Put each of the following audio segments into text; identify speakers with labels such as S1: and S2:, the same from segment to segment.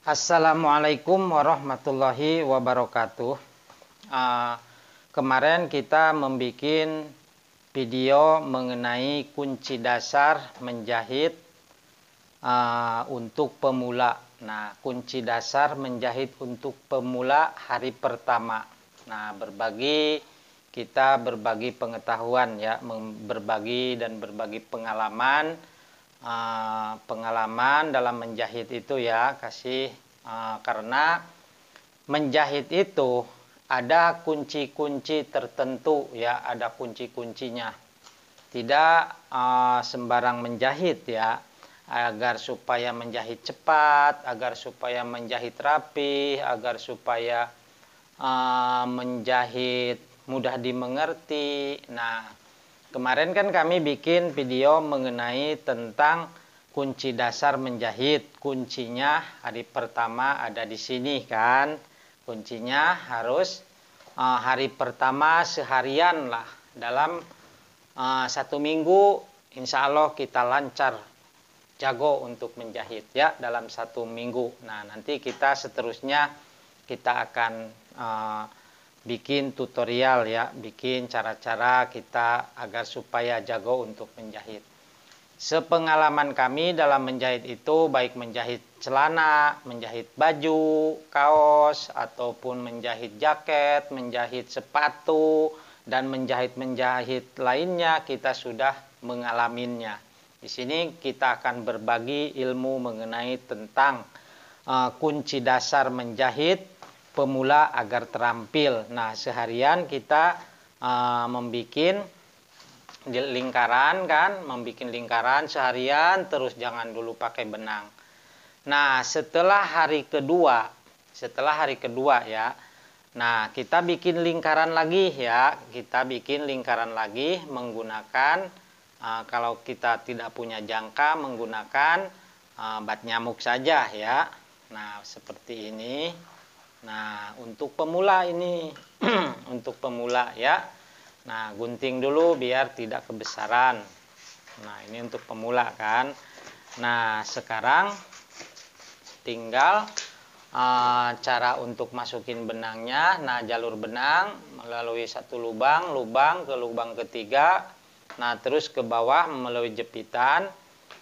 S1: Assalamualaikum warahmatullahi wabarakatuh. Kemarin kita membuat video mengenai kunci dasar menjahit untuk pemula. Nah, kunci dasar menjahit untuk pemula hari pertama. Nah, kita berbagi pengetahuan ya, berbagi pengalaman. Pengalaman dalam menjahit itu ya, karena menjahit itu ada kunci-kunci tertentu ya, ada kunci-kuncinya. Tidak sembarang menjahit ya, agar supaya menjahit cepat, agar supaya menjahit rapi, agar supaya menjahit mudah dimengerti. Nah, kemarin kan kami bikin video mengenai tentang kunci dasar menjahit. Kuncinya hari pertama ada di sini kan. Kuncinya harus hari pertama seharian lah. Dalam 1 minggu insya Allah kita lancar, jago untuk menjahit ya dalam 1 minggu. Nah, nanti kita seterusnya kita akan bikin tutorial ya, bikin cara-cara kita agar supaya jago untuk menjahit. Sepengalaman kami dalam menjahit itu, baik menjahit celana, menjahit baju, kaos, ataupun menjahit jaket, menjahit sepatu, dan menjahit lainnya, kita sudah mengalaminya. Di sini kita akan berbagi ilmu mengenai tentang kunci dasar menjahit pemula agar terampil. Nah, seharian kita membuat lingkaran kan, membuat lingkaran seharian, terus jangan dulu pakai benang. Nah, setelah hari kedua ya, nah kita bikin lingkaran lagi ya, menggunakan kalau kita tidak punya jangka menggunakan bat nyamuk saja ya. Nah, seperti ini. Nah, untuk pemula ini untuk pemula ya. Nah, gunting dulu biar tidak kebesaran. Nah, ini untuk pemula kan. Nah, sekarang tinggal cara untuk masukin benangnya. Nah, jalur benang melalui satu lubang ke lubang ketiga. Nah, terus ke bawah melalui jepitan.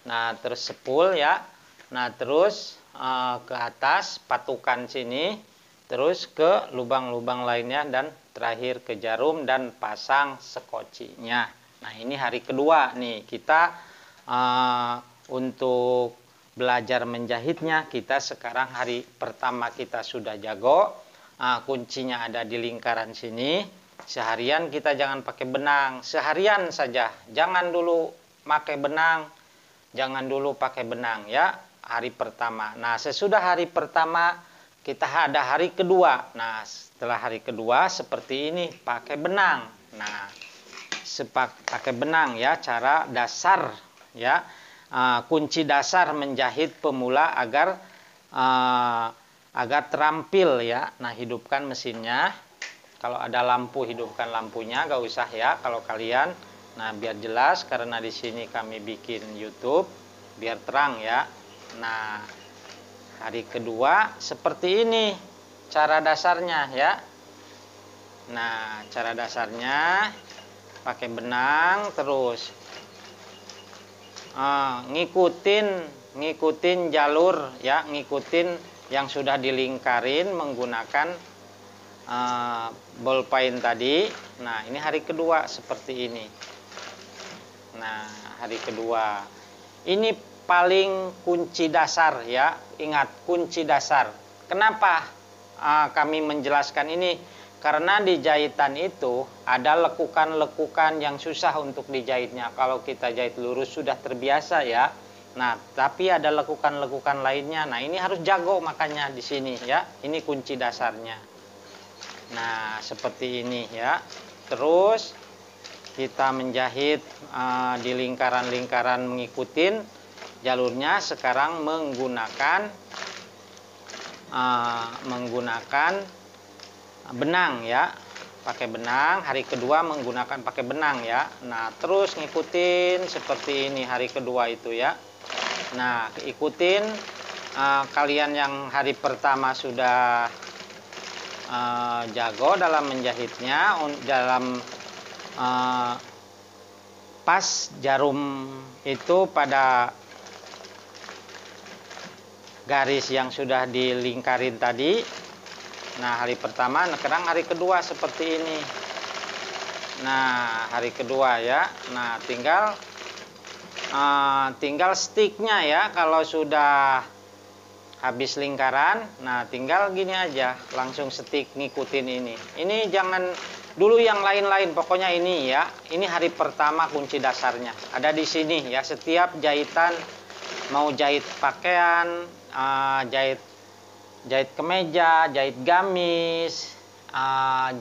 S1: Nah, terus sepul ya. Nah, terus ke atas patukan sini. Terus ke lubang-lubang lainnya dan terakhir ke jarum dan pasang sekocinya. Nah, ini hari kedua nih kita untuk belajar menjahitnya. Kita sekarang hari pertama kita sudah jago. Kuncinya ada di lingkaran sini. Seharian kita jangan pakai benang, seharian saja. Jangan dulu pakai benang, ya hari pertama. Nah, sesudah hari pertama kita ada hari kedua. Nah, setelah hari kedua seperti ini pakai benang. Nah, pakai benang ya, cara dasar ya, kunci dasar menjahit pemula agar terampil ya. Nah, hidupkan mesinnya. Kalau ada lampu hidupkan lampunya, gak usah ya kalau kalian. Nah, biar jelas karena di sini kami bikin YouTube biar terang ya. Nah, hari kedua seperti ini cara dasarnya ya. Nah, cara dasarnya pakai benang terus ngikutin jalur ya, ngikutin yang sudah dilingkarin menggunakan ballpoint tadi. Nah, ini hari kedua seperti ini. Nah, hari kedua ini paling kunci dasar ya, ingat kunci dasar. Kenapa kami menjelaskan ini? Karena di jahitan itu ada lekukan-lekukan yang susah untuk dijahitnya. Kalau kita jahit lurus sudah terbiasa ya. Nah, tapi ada lekukan-lekukan lainnya. Nah, ini harus jago makanya di sini ya. Ini kunci dasarnya. Nah, seperti ini ya. Terus kita menjahit di lingkaran-lingkaran mengikutin jalurnya. Sekarang menggunakan benang ya, pakai benang. Hari kedua menggunakan pakai benang ya. Nah, terus ngikutin seperti ini hari kedua itu ya. Nah, ikutin kalian yang hari pertama sudah jago dalam menjahitnya, dalam pas jarum itu pada garis yang sudah dilingkarin tadi. Nah, hari pertama, sekarang hari kedua seperti ini. Nah, hari kedua ya. Nah, tinggal sticknya ya. Kalau sudah habis lingkaran, nah tinggal gini aja, langsung stick ngikutin ini. Ini jangan dulu yang lain-lain, pokoknya ini ya. Ini hari pertama kunci dasarnya. Ada di sini ya. Setiap jahitan, mau jahit pakaian, jahit kemeja, jahit gamis,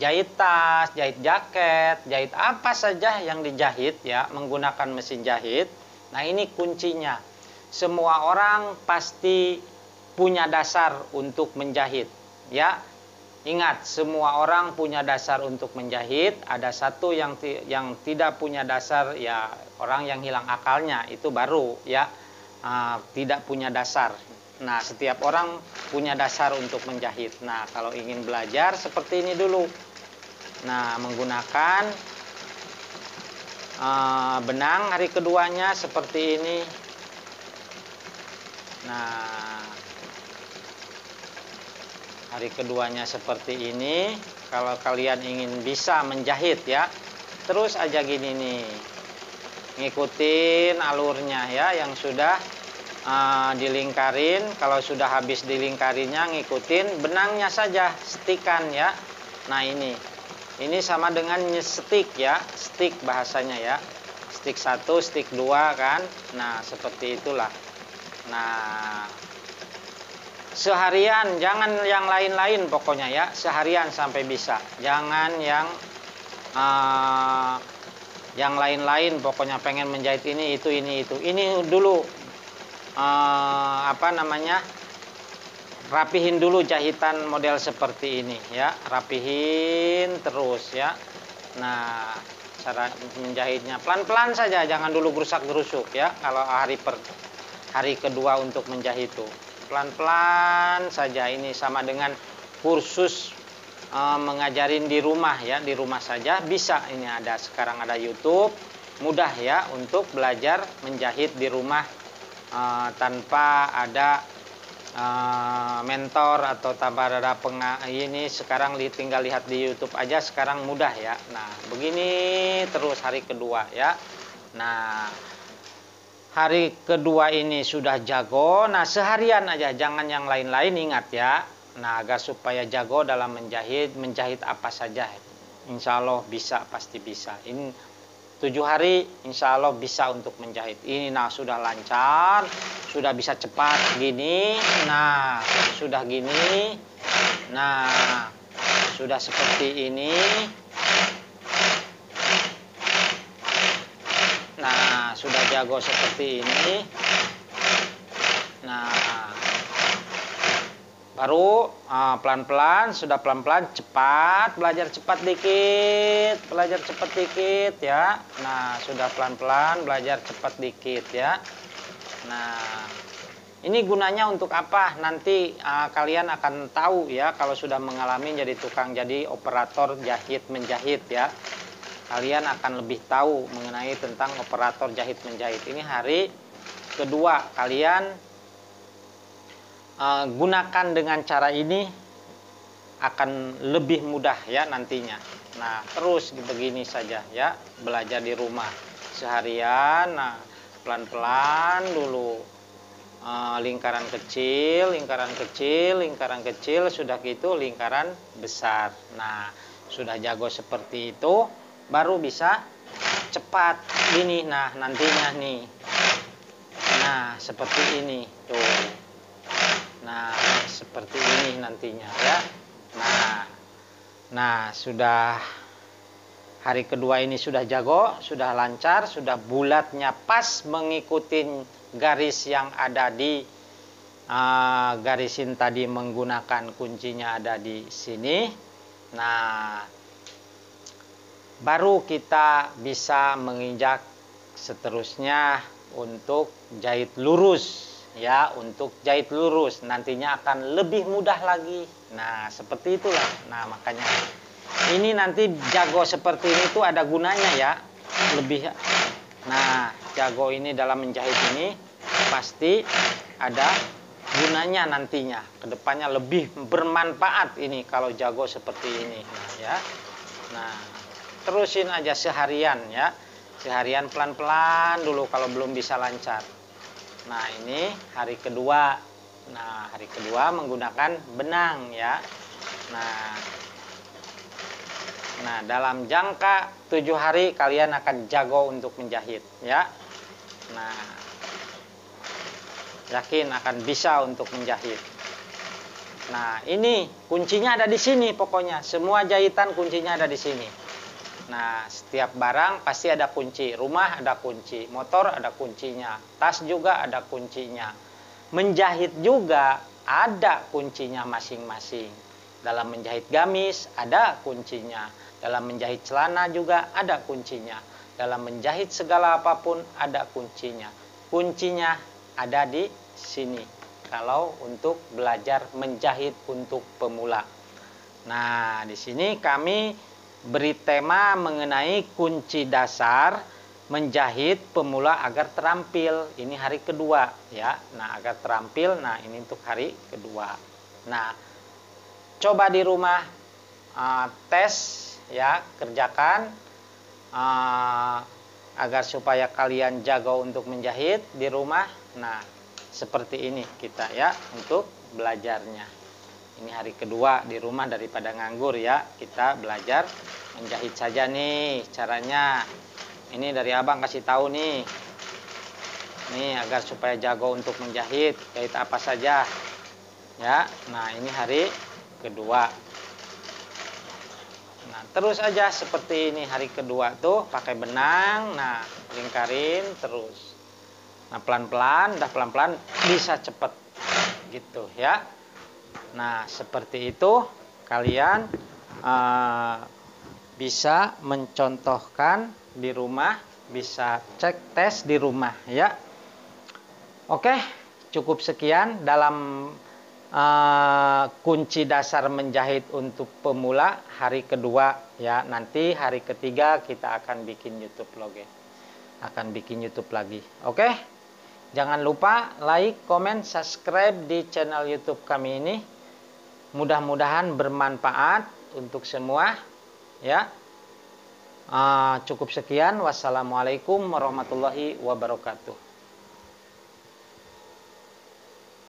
S1: jahit tas, jahit jaket, jahit apa saja yang dijahit ya menggunakan mesin jahit. Nah, ini kuncinya. Semua orang pasti punya dasar untuk menjahit ya. Ingat, semua orang punya dasar untuk menjahit. Ada satu yang tidak punya dasar ya, orang yang hilang akalnya, itu baru ya tidak punya dasar. Nah, setiap orang punya dasar untuk menjahit. Nah, kalau ingin belajar seperti ini dulu. Nah, menggunakan benang hari keduanya seperti ini. Nah, hari keduanya seperti ini. Kalau kalian ingin bisa menjahit ya, terus aja gini nih. Ngikutin alurnya ya, yang sudah dilingkarin. Kalau sudah habis dilingkarinnya, ngikutin benangnya saja, stikan ya. Nah, ini sama dengan nyestik ya, stick bahasanya ya. Stick 1, stick 2 kan. Nah, seperti itulah. Nah, seharian, jangan yang lain-lain pokoknya ya. Seharian sampai bisa. Jangan yang lain-lain, pokoknya pengen menjahit ini, itu. Ini dulu rapihin dulu jahitan model seperti ini ya, rapihin terus ya. Nah, cara menjahitnya pelan-pelan saja, jangan dulu gerusak-gerusuk ya. Kalau hari kedua untuk menjahit itu pelan-pelan saja. Ini sama dengan kursus mengajarin di rumah ya, di rumah saja bisa. Ini sekarang ada YouTube, mudah ya untuk belajar menjahit di rumah tanpa ada mentor atau tanpa ada ini. Sekarang tinggal lihat di YouTube aja, sekarang mudah ya. Nah, begini terus hari kedua ya. Nah, hari kedua ini sudah jago. Nah, seharian aja, jangan yang lain-lain, ingat ya. Nah, agar supaya jago dalam menjahit apa saja, insya Allah bisa, pasti bisa. Ini 7 hari insya Allah bisa untuk menjahit ini. Nah, sudah lancar, sudah bisa cepat gini. Nah, sudah gini. Nah, sudah seperti ini. Nah, sudah jago seperti ini. Nah, baru pelan-pelan, sudah pelan-pelan, cepat, belajar cepat dikit ya. Nah, sudah pelan-pelan, belajar cepat dikit ya. Nah, ini gunanya untuk apa? Nanti kalian akan tahu ya, kalau sudah mengalami jadi tukang, jadi operator jahit menjahit ya. Kalian akan lebih tahu mengenai tentang operator jahit menjahit. Ini hari kedua, kalian gunakan dengan cara ini akan lebih mudah ya nantinya. Nah, terus begini saja ya, belajar di rumah seharian. Nah, pelan-pelan dulu, lingkaran kecil, sudah gitu lingkaran besar. Nah, sudah jago seperti itu, baru bisa cepat ini. Nah, nantinya nih, nah seperti ini tuh. Nah, seperti ini nantinya ya. Nah, sudah hari kedua ini sudah jago, sudah lancar, sudah bulatnya pas mengikuti garis yang ada di garisin tadi, menggunakan kuncinya ada di sini. Nah, baru kita bisa menginjak seterusnya untuk jahit lurus ya untuk jahit lurus, nantinya akan lebih mudah lagi. Nah, seperti itulah. Nah, makanya ini nanti jago seperti ini tuh ada gunanya ya. Lebih. Nah, jago ini dalam menjahit ini pasti ada gunanya nantinya. Kedepannya lebih bermanfaat ini kalau jago seperti ini. Nah, ya. Nah, terusin aja seharian ya. Seharian pelan-pelan dulu kalau belum bisa lancar. Nah, ini hari kedua. Nah, hari kedua menggunakan benang ya. Nah, dalam jangka 7 hari kalian akan jago untuk menjahit ya. Nah, yakin akan bisa untuk menjahit. Nah, ini kuncinya ada di sini pokoknya. Semua jahitan kuncinya ada di sini. Nah, setiap barang pasti ada kunci. Rumah ada kunci, motor ada kuncinya, tas juga ada kuncinya. Menjahit juga ada kuncinya masing-masing. Dalam menjahit gamis ada kuncinya. Dalam menjahit celana juga ada kuncinya. Dalam menjahit segala apapun ada kuncinya. Kuncinya ada di sini. Kalau untuk belajar menjahit untuk pemula. Nah, di sini kami beri tema mengenai kunci dasar menjahit pemula agar terampil. Ini hari kedua ya. Nah, agar terampil. Nah, ini untuk hari kedua. Nah, coba di rumah tes ya, kerjakan agar supaya kalian jago untuk menjahit di rumah. Nah, seperti ini kita ya untuk belajarnya. Ini hari kedua di rumah daripada nganggur ya. Kita belajar menjahit saja nih caranya. Ini dari abang kasih tahu nih. Nih agar supaya jago untuk menjahit. Jahit apa saja. Ya. Nah, ini hari kedua. Nah, terus aja seperti ini hari kedua tuh pakai benang. Nah, lingkarin terus. Nah, pelan-pelan, dah pelan-pelan bisa cepet gitu ya. Nah, seperti itu kalian bisa mencontohkan di rumah, bisa cek tes di rumah ya. Oke, cukup sekian dalam kunci dasar menjahit untuk pemula hari kedua ya. Nanti hari ketiga kita akan bikin YouTube lagi. Oke. Jangan lupa like, komen, subscribe di channel YouTube kami ini. Mudah-mudahan bermanfaat untuk semua ya. Cukup sekian. Wassalamualaikum warahmatullahi wabarakatuh.